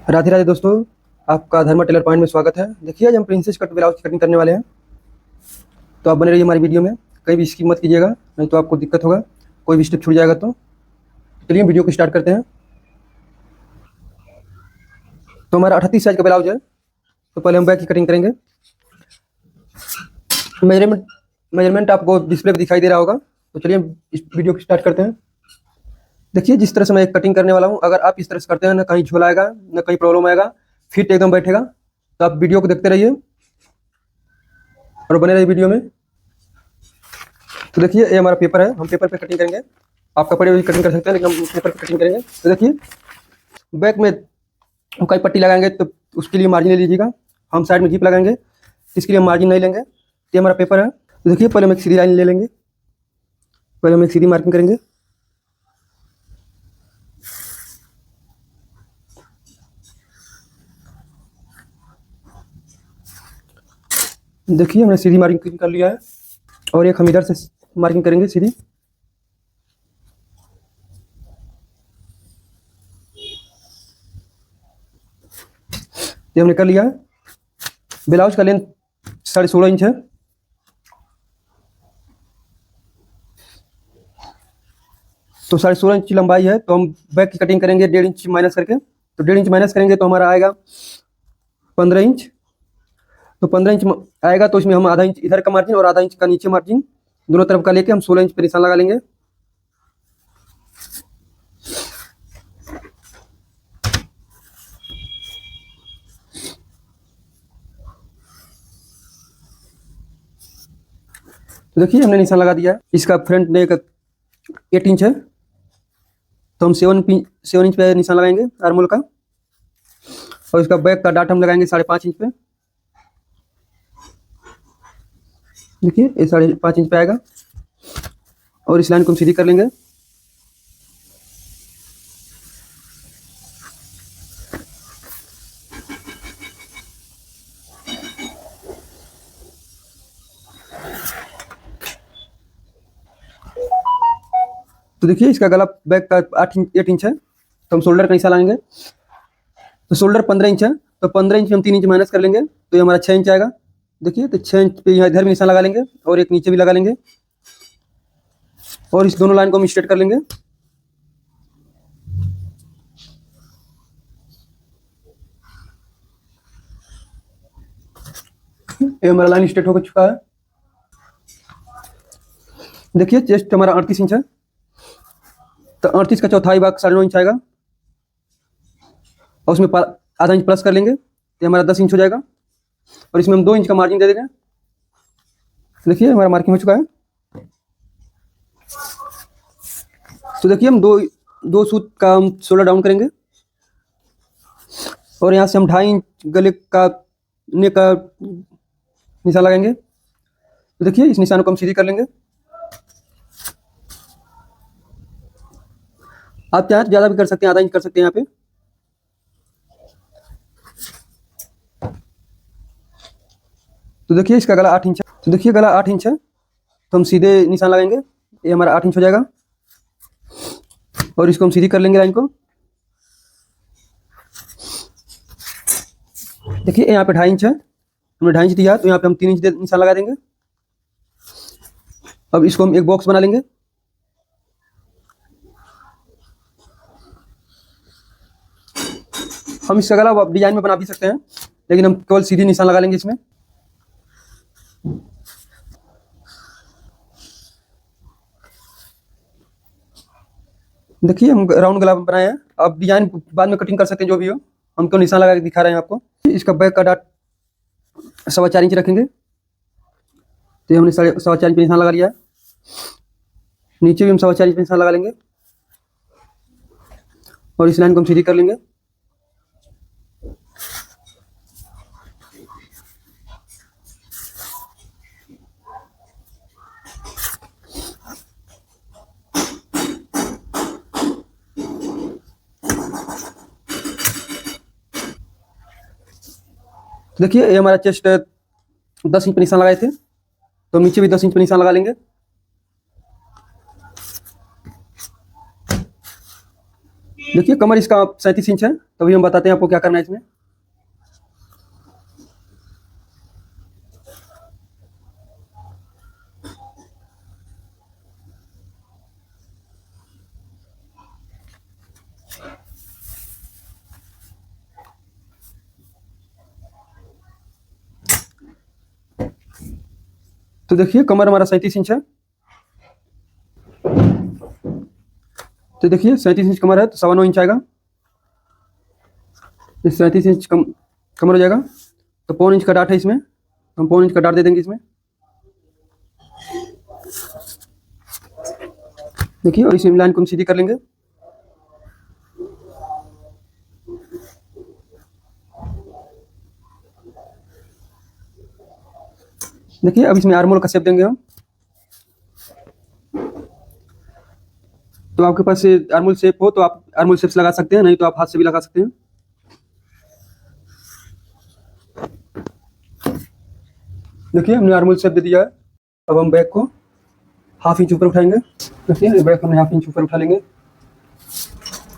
राधे राधे दोस्तों, आपका धर्मा Taylor point में स्वागत है। देखिए आज हम प्रिंसेस कट ब्लाउज की कटिंग करने वाले हैं, तो आप बने रहिए हमारी वीडियो में। कहीं भी स्किप मत कीजिएगा, नहीं तो आपको दिक्कत होगा, कोई भी स्टेप छूट जाएगा। तो चलिए वीडियो को स्टार्ट करते हैं। तो हमारा 38 साइज का ब्लाउज है, तो पहले हम बैक की कटिंग करेंगे। मेजरमेंट मेजरमेंट आपको डिस्प्ले पर दिखाई दे रहा होगा। तो चलिए हम इस वीडियो को स्टार्ट करते हैं। देखिए जिस तरह से मैं कटिंग करने वाला हूँ, अगर आप इस तरह से करते हैं ना कहीं झोल आएगा, ना कहीं प्रॉब्लम आएगा, फिट एकदम बैठेगा। तो आप वीडियो को देखते रहिए और बने रहिए वीडियो में। तो देखिए ये हमारा पेपर है, हम पेपर पे कटिंग करेंगे। आप कपड़े भी कटिंग कर सकते हैं, लेकिन हम पेपर पे कटिंग करेंगे। तो देखिए बैक में हम कई पट्टी लगाएंगे, तो उसके लिए मार्जिन ले लीजिएगा। हम साइड में जीप लगाएंगे, इसके लिए मार्जिन नहीं लेंगे। ये हमारा पेपर है। तो देखिए पहले हम एक सीधी लाइन ले लेंगे, पहले हम एक सीधी मार्किंग करेंगे। देखिए हमने सीधी मार्किंग कर लिया है, और एक हम इधर से मार्किंग करेंगे सीधी। ये हमने कर लिया है। ब्लाउज का लेंथ 16.5 इंच है। तो 16.5 इंच लंबाई है, तो हम बैक की कटिंग करेंगे 1.5 इंच माइनस करके। तो 1.5 इंच माइनस करेंगे तो हमारा आएगा 15 इंच। तो 15 इंच आएगा, तो इसमें हम आधा इंच इधर का मार्जिन और आधा इंच का नीचे मार्जिन दोनों तरफ का लेके हम 16 इंच पे निशान लगा लेंगे। तो देखिए हमने निशान लगा दिया है। इसका फ्रंट नेक 8 इंच है, तो हम 7 इंच पे निशान लगाएंगे आर्मोल का। और इसका बैक का डाट हम लगाएंगे 5.5 इंच पे। देखिए ये 5.5 इंच पे आएगा, और इस लाइन को हम सीधी कर लेंगे। तो देखिए इसका गला बैक का 8 इंच है, तो हम शोल्डर का निशान लगाएंगे। तो शोल्डर 15 इंच है, तो 15 इंच में हम 3 इंच माइनस कर लेंगे, तो ये हमारा 6 इंच आएगा। देखिए तो 6 इंच पे यहाँ इधर भी निशान लगा लेंगे, और एक नीचे भी लगा लेंगे, और इस दोनों लाइन को हम स्ट्रेट कर लेंगे। ये हमारा लाइन स्ट्रेट हो चुका है। देखिए चेस्ट हमारा 38 इंच है, तो 38 का चौथाई भाग 9.5 इंच आएगा, और उसमें आधा इंच प्लस कर लेंगे, तो हमारा 10 इंच हो जाएगा। और इसमें हम 2 इंच का मार्जिन दे देंगे। देखिए हमारा मार्किंग हो चुका है। तो देखिए हम दो सूत का हम शोल्डर डाउन करेंगे, और यहाँ से हम 2.5 इंच गले का नेक का निशान लगाएंगे। तो देखिए इस निशान को हम सीधी कर लेंगे। आप चाहे ज़्यादा भी कर सकते हैं, आधा इंच कर सकते हैं यहाँ पे। तो देखिए इसका गला 8 इंच है। तो देखिए गला 8 इंच है, तो हम सीधे निशान लगाएंगे। ये हमारा 8 इंच हो जाएगा, और इसको हम सीधी कर लेंगे लाइन को। देखिए यहाँ पे 2.5 इंच है, हमने 2.5 इंच दिया, तो यहाँ पे हम 3 इंच निशान लगा देंगे। अब इसको हम एक बॉक्स बना लेंगे। हम इसका गला डिजाइन में बना भी सकते हैं, लेकिन हम केवल सीधी निशान लगा लेंगे इसमें। देखिए हम राउंड गला बनाए हैं। अब डिजाइन बाद में कटिंग कर सकते हैं, जो भी हो। हम क्यों निशान लगा के दिखा रहे हैं आपको। इसका बैक का डाट 4.25 इंच रखेंगे, तो हमने 4.25 इंच पे निशान लगा लिया है। नीचे भी हम 4.25 इंच पे निशान लगा लेंगे, और इस लाइन को हम सीधी कर लेंगे। देखिए ये हमारा चेस्ट 10 इंच पे निशान लगाए थे, तो नीचे भी 10 इंच पे निशान लगा लेंगे। देखिए कमर इसका 37 इंच है, तो अभी हम बताते हैं आपको क्या करना है इसमें। तो देखिए कमर हमारा 37 इंच है, तो देखिए 37 इंच कमर है, तो 9.25 इंच आएगा। 37 इंच कमर हो जाएगा, तो 1.25 इंच का डाट है इसमें, तो हम 1.25 इंच का डाट दे देंगे इसमें। देखिए और इस लाइन को हम सीधी कर लेंगे। देखिए अब इसमें आर्मोल का शेप देंगे हम। तो आपके पास आर्मोल शेप हो तो आप आर्मोल शेप लगा सकते हैं, नहीं तो आप हाथ से भी लगा सकते हैं। देखिए हमने आर्मोल शेप दे दिया है। अब हम बैक को 1/2 इंच ऊपर उठाएंगे। देखिए बैक हमने 1/2 इंच ऊपर उठा लेंगे,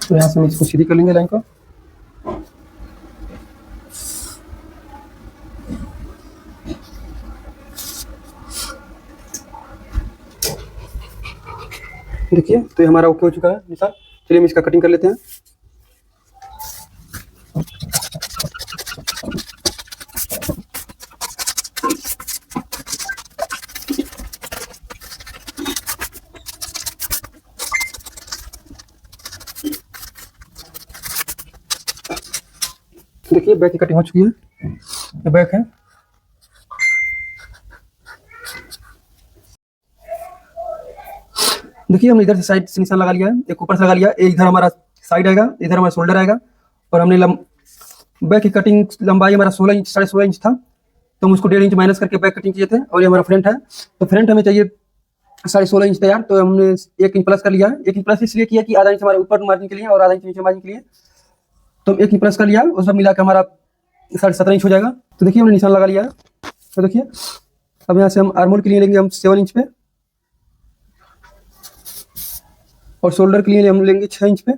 तो यहाँ से हम इसको सीधी कर लेंगे लाइन को। देखिए तो ये हमारा ओके हो चुका है निशान। चलिए हम इसका कटिंग कर लेते हैं। देखिए बैक की कटिंग हो चुकी है, ये बैक है। देखिए हमने इधर से साइड से निशान लगा लिया है, एक ऊपर से लगा लिया, एक इधर हमारा साइड आएगा, इधर हमारा शोल्डर आएगा। और हमने बैक की कटिंग लंबाई हमारा 16 इंच 16.5 इंच था, तो हम उसको 1.5 इंच माइनस करके बैक कटिंग किए थे। और ये हमारा फ्रंट है, तो फ्रंट हमें चाहिए 16.5 इंच तैयार, तो हमने 1 इंच प्लस कर लिया है। 1 इंच प्लस इसलिए किया कि आधा इंच हमारे ऊपर मार्जिन के लिए और आधा इंच नीचे मार्जिन के लिए, तो हम 1 इंच प्लस कर लिया, उस सब मिला के हमारा 17.5 इंच हो जाएगा। तो देखिए हमने निशान लगा लिया है। तो देखिए अब यहाँ से हम आर्मोल के लिए लेंगे हम 7 इंच पे, और शोल्डर के लिए हम लेंगे 6 इंच पे।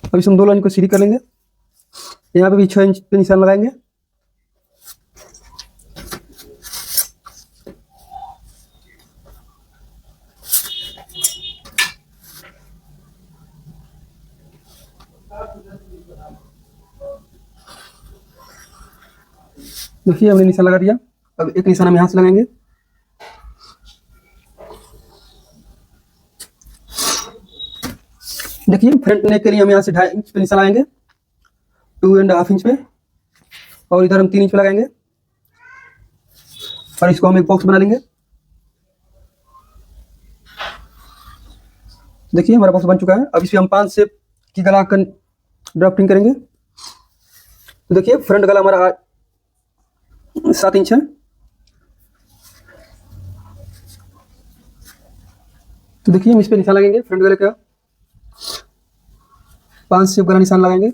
अब इस हम 2 लाइन को सीधी कर लेंगे, यहाँ पे भी 6 इंच पे निशान लगाएंगे। देखिए हमने निशान लगा दिया। अब एक निशान हम यहाँ से लगाएंगे। देखिए फ्रंट नेक के लिए हम यहाँ से 2.5 इंच पे निशान लगाएंगे, 2.5 इंच पे, और इधर हम 3 इंच पे लगाएंगे, और इसको हम एक बॉक्स बना लेंगे। देखिए हमारा बॉक्स बन चुका है। अब इस पे हम 5 शेप की गला का ड्राफ्टिंग करेंगे। तो देखिए फ्रंट गला हमारा 7 इंच है, तो देखिए हम इस पे निशान लगाएंगे। फ्रंट गले का 5 शेप गला निशान लगाएंगे।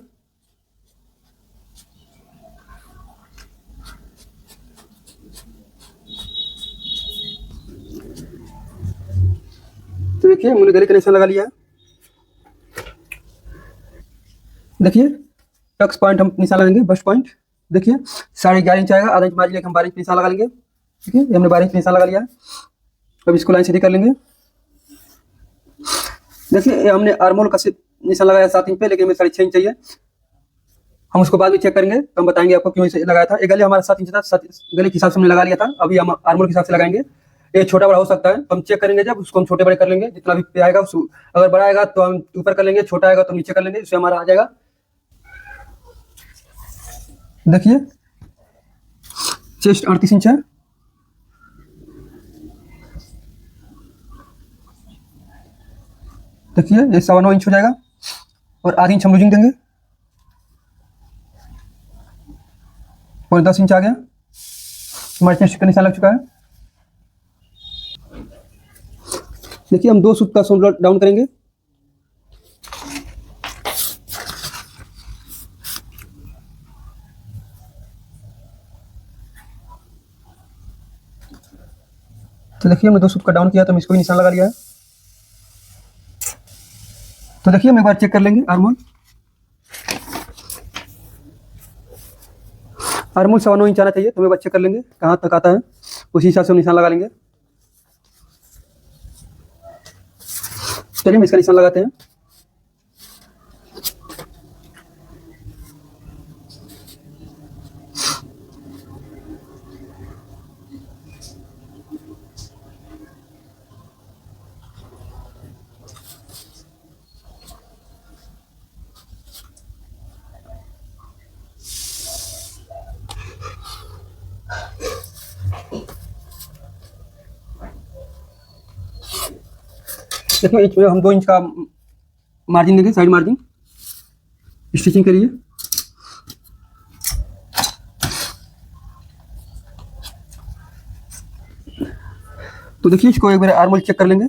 तो देखिए हमने गले का निशान लगा लिया है। देखिए टक्स पॉइंट हम निशान लगाएंगे, बस्ट पॉइंट। देखिए 11.5 इंच आएगा, आधा इंच मार्जिन लेके हम 12 इंच निशान लगा लेंगे। ठीक है, हमने 12 इंच निशान लगा लिया है। अब इसको लाइन सीधी कर लेंगे। देखिए हमने आर्मोल का निशान लगाया 7 इंच पे, लेकिन हमें 6.5 इंच चाहिए। हम उसको बाद में चेक करेंगे, तो हम बताएंगे आपको क्यों इसे लगाया था। ये गले हमारा 7 इंच था, गले के हिसाब से हमने लगा लिया था। अभी हम आर्मोल के हिसाब से लगाएंगे। ये छोटा बड़ा हो सकता है, तो हम चेक करेंगे, जब उसको हम छोटे बड़े कर लेंगे। जितना भी पे आएगा अगर बड़ा आएगा तो हम ऊपर कर लेंगे, छोटा आएगा तो नीचे कर लेंगे, इससे हमारा आ जाएगा। देखिए चेस्ट 38 इंच है। देखिए ये 9.25 इंच हो जाएगा, और आधी इंच हम लूजिंग देंगे, और 10 इंच आ गया। हमारे चेस्ट का निशान लग चुका है। देखिए हम 2 सूत का शोल्डर डाउन करेंगे। तो देखिए हमने 2 सूत का डाउन किया, तो हम इसको भी निशान लगा लिया है। तो देखिए हम एक बार चेक कर लेंगे आर्मोल। आर्मोल 9.25 इंच आना चाहिए, तो हम एक बार चेक कर लेंगे कहाँ तक आता है, उसी हिसाब से हम निशान लगा लेंगे। चलिए हम इसका निशान लगाते हैं। देखिए हम 2 इंच का मार्जिन देंगे, साइड मार्जिन स्टिचिंग के लिए। तो देखिए इसको एक बार आर्मोल चेक कर लेंगे।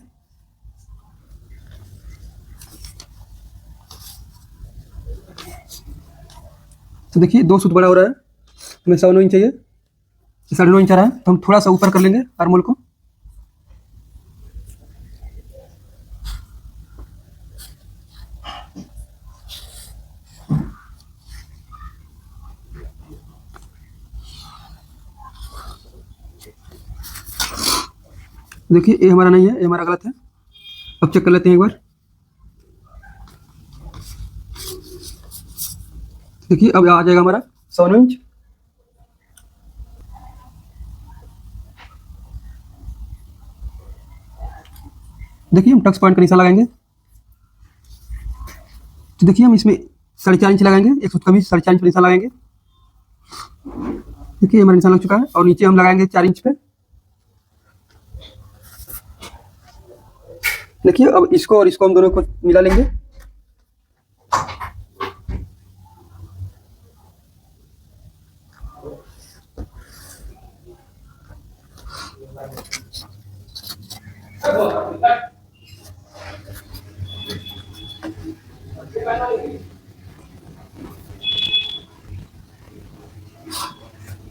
तो देखिए 2 सूत बड़ा हो रहा है, हमें 9.25 इंच चाहिए, 9.5 इंच आ रहा है, तो हम थोड़ा सा ऊपर कर लेंगे आर्मोल को। देखिए ये हमारा नहीं है, ये हमारा गलत है। अब चेक कर लेते हैं एक बार। देखिए अब आ जाएगा हमारा 9.25 इंच। देखिए हम टक्स पॉइंट का निशान लगाएंगे। तो देखिए हम इसमें 4.5 इंच लगाएंगे, एक सूत का भी 4.5 इंच निशान लगाएंगे। देखिए हमारा निशान लग चुका है, और नीचे हम लगाएंगे 4 इंच पे। देखिए अब इसको और इसको हम दोनों को मिला लेंगे।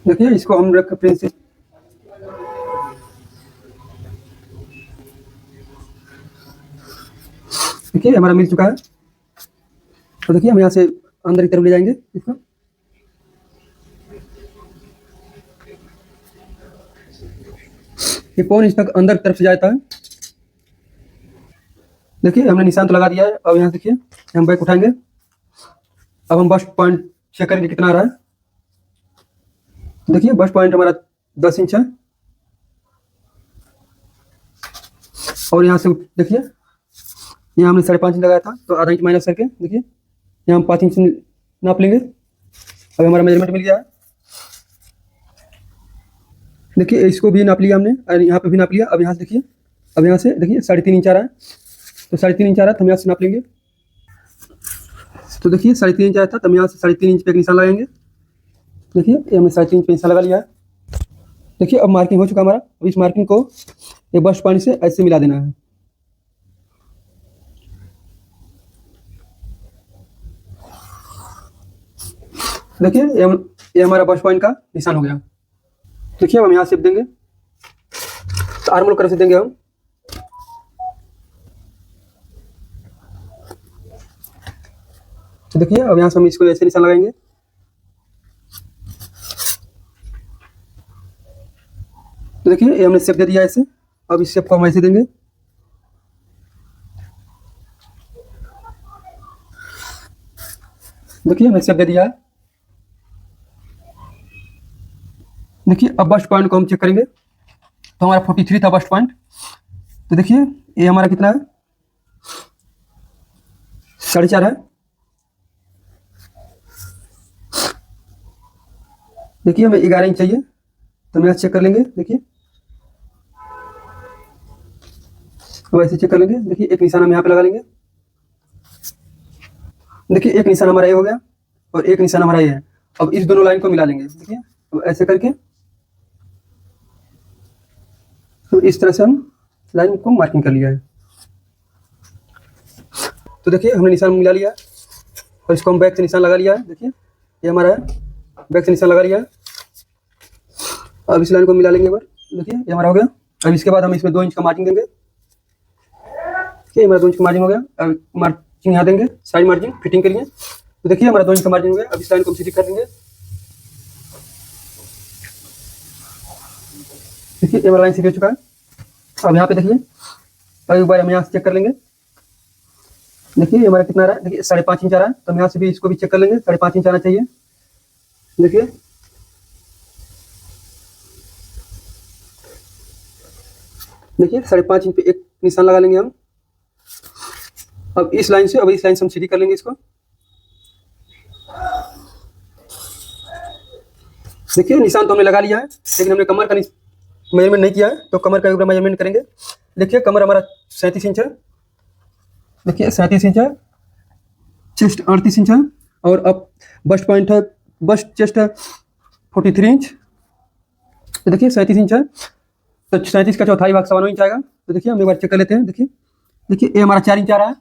देखिए इसको हम रख प्रिंस। देखिए हमारा मिल चुका है। तो देखिए हम यहाँ से अंदर की तरफ ले जाएंगे इसको। ये 1.5 इंच तक अंदर की तरफ से जाता है। देखिए हमने निशान तो लगा दिया है। अब यहाँ देखिए हम बैक उठाएंगे। अब हम बस्ट पॉइंट चेक करेंगे कितना आ रहा है। देखिए बस्ट पॉइंट हमारा 10 इंच है, और यहाँ से देखिए यहाँ हमने 5.5 इंच लगाया था, तो आधा इंच माइनस करके देखिए यहाँ हम 5 इंच नाप लेंगे। अब हमारा मेजरमेंट मिल गया है। देखिए इसको भी नाप लिया हमने, और यहाँ पे भी नाप लिया। अब यहाँ से देखिए, अब यहाँ से देखिए 3.5 इंच आ रहा है, तो 3.5 इंच आ रहा है, तो हम यहाँ से नाप लेंगे। तो देखिए 3.5 इंच आया था, तो हम यहाँ से 3.5 इंच पे एक निशान लगाएंगे। देखिए ये हमने 3.5 इंच पे निशान लगा लिया है। देखिए अब मार्किंग हो चुका हमारा। अब इस मार्किंग को एक बस्ट पॉइंट से ऐसे मिला देना है। देखिए ये हमारा बस्ट पॉइंट का निशान हो गया। देखिए अब हम यहाँ शेप देंगे, तो आर्मोल कर से देंगे हम। तो देखिए अब यहाँ से हम इसको ऐसे निशान लगाएंगे। तो देखिए ये हमने शेप दे दिया ऐसे। अब इस शेप को हम ऐसे देंगे। देखिए हमने शेप दे दिया है। देखिए अब बस्ट पॉइंट को हम चेक करेंगे। तो हमारा 43 था बस्ट पॉइंट। तो देखिए ये हमारा कितना है, 4.5 है। देखिए हमें 11 इंच चाहिए, तो हम यहाँ चेक कर लेंगे। देखिए अब ऐसे चेक कर लेंगे। देखिए एक निशान हम यहाँ पे लगा लेंगे। देखिए एक निशान हमारा ये हो गया, और एक निशान हमारा ये है। अब इस दोनों लाइन को मिला लेंगे। देखिए अब ऐसे करके, तो इस तरह से हम लाइन को मार्किंग कर लिया है। तो देखिए हमने निशान मिला लिया, और इसको हम बैक से निशान लगा लिया है। देखिए ये हमारा है, बैक से निशान लगा लिया है। अब इस लाइन को मिला लेंगे एक बार। देखिए ये हमारा हो गया। अब इसके बाद हम इसमें 2 इंच का मार्जिन देंगे। ठीक है, हमारा 2 इंच का मार्जिन हो गया। अब मार्जिन यहाँ देंगे, साइड मार्जिन फिटिंग के लिए। तो देखिए हमारा 2 इंच का मार्जिन हो गया। अब इस लाइन को सीधी कर लेंगे। देखिए ये वाला लाइन सीधी हो चुका है। अब यहाँ पे देखिए, अब एक बार हम यहाँ से चेक कर लेंगे। देखिए ये हमारा कितना आ रहा है, देखिए 5.5 इंच आ रहा है। तो हम यहाँ से भी इसको भी चेक कर लेंगे, 5.5 इंच आना चाहिए। देखिए देखिए 5.5 इंच पे एक निशान लगा लेंगे हम। अब इस लाइन से हम सीधी कर लेंगे इसको। देखिए निशान तो हमने लगा लिया है, लेकिन हमने कमर का मेजरमेंट नहीं किया है, तो कमर का एक बार मेजरमेंट करेंगे। देखिए कमर हमारा 37 इंच है। देखिए 37 इंच है, चेस्ट 38 इंच है, और अब बस्ट पॉइंट है, बस्ट चेस्ट है 43 इंच। तो देखिए 37 इंच है, तो 37 का चौथाई भाग 9.25 इंच आएगा। तो देखिए हम एक बार चेक कर लेते हैं। देखिए देखिए ये हमारा 4 इंच आ रहा है,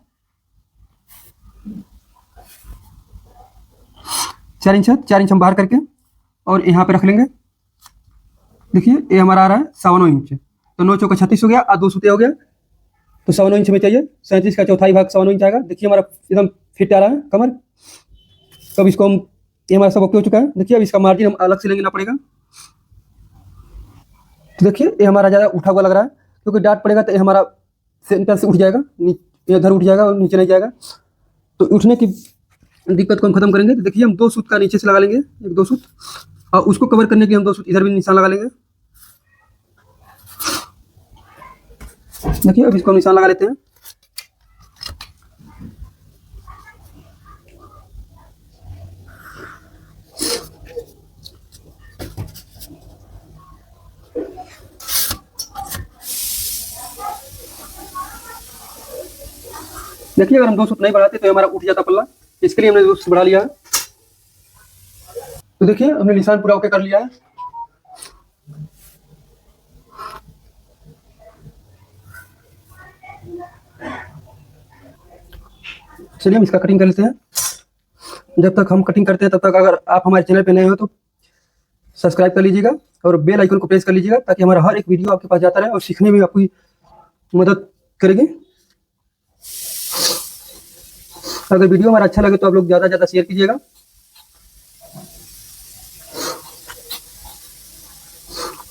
4 इंच है। 4 इंच हम बाहर करके और यहाँ पे रख लेंगे। देखिए ये हमारा आ रहा है 9.25 इंच। तो 9 चौका 36 हो गया, और 2 सूते हो गया, तो 9.25 इंच में चाहिए। 37 का चौथाई भाग 9.25 इंच आएगा। देखिए हमारा एकदम फिट आ रहा है कमर। तो अब इसको हम, ये हमारा सब ओके हो चुका है। देखिए अब इसका मार्जिन हम अलग से लेना पड़ेगा। तो देखिए ये हमारा ज़्यादा उठा हुआ लग रहा है, क्योंकि डाट पड़ेगा तो ये हमारा सेंटर से उठ जाएगा, इधर उठ जाएगा और नीचे नहीं जाएगा। तो उठने की दिक्कत को हम खत्म करेंगे। तो देखिए हम 2 सूत का नीचे से लगा लेंगे, 1-2 सूत, और उसको कवर करने के लिए हम 2 सूत इधर भी निशान लगा लेंगे। देखिए अब इसको हम निशान लगा लेते हैं। देखिए अगर हम 2 सूत नहीं बढ़ाते तो हमारा उठ जाता पल्ला, इसके लिए हमने 2 सूत बढ़ा लिया है। तो देखिए हमने निशान पूरा ओके कर लिया है। चलिए हम इसका कटिंग कर लेते हैं। जब तक हम कटिंग करते हैं तब तक अगर आप हमारे चैनल पे नए हो तो सब्सक्राइब कर लीजिएगा और बेल आइकन को प्रेस कर लीजिएगा, ताकि हमारा हर एक वीडियो आपके पास जाता रहे और सीखने में आपकी मदद करेगी। अगर वीडियो हमारा अच्छा लगे तो आप लोग ज़्यादा से ज़्यादा शेयर कीजिएगा,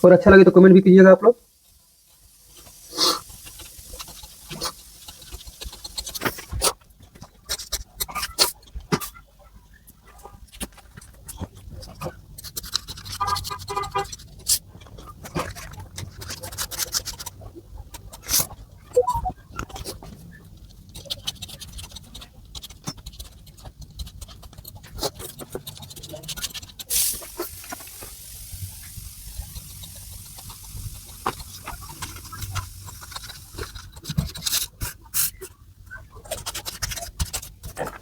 और अच्छा लगे तो कमेंट भी कीजिएगा आप लोग।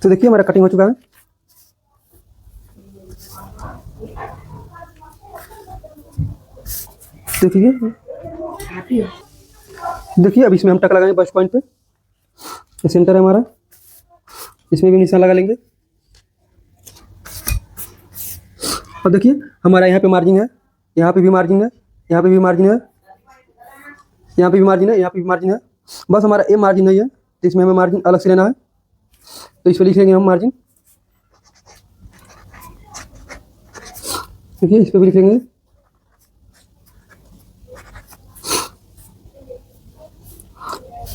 तो देखिए हमारा कटिंग हो चुका है। देखिए अब इसमें हम टक लगाएंगे बस्ट पॉइंट पे, ये सेंटर है हमारा, इसमें भी निशान लगा लेंगे। और देखिए हमारा यहाँ पे मार्जिन है, यहाँ पे भी मार्जिन है, यहाँ पे भी मार्जिन है, यहाँ पे भी मार्जिन है, यहाँ पे भी मार्जिन है। बस हमारा ये मार्जिन नहीं है, तो इसमें हमें मार्जिन अलग से लेना है। तो इस पर लिख लेंगे हम मार्जिन। देखिए इस पर भी लिख लेंगे।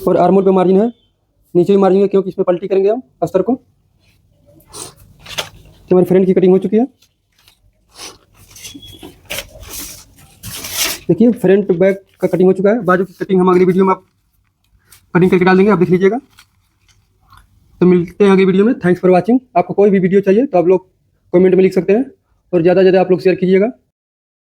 और आर्मोल पे मार्जिन है, नीचे भी मार्जिन है, क्योंकि इसमें पलटी करेंगे हम अस्तर को। तो हमारी फ्रंट की कटिंग हो चुकी है। देखिए फ्रंट बैक का कटिंग हो चुका है। बाजू की कटिंग हम अगली वीडियो में आप कटिंग करके डाल देंगे, आप देख लीजिएगा। तो मिलते हैं अगली वीडियो में। Thanks for watching. आपको कोई भी वीडियो चाहिए तो आप लोग कमेंट में लिख सकते हैं, और ज़्यादा से ज़्यादा आप लोग शेयर कीजिएगा।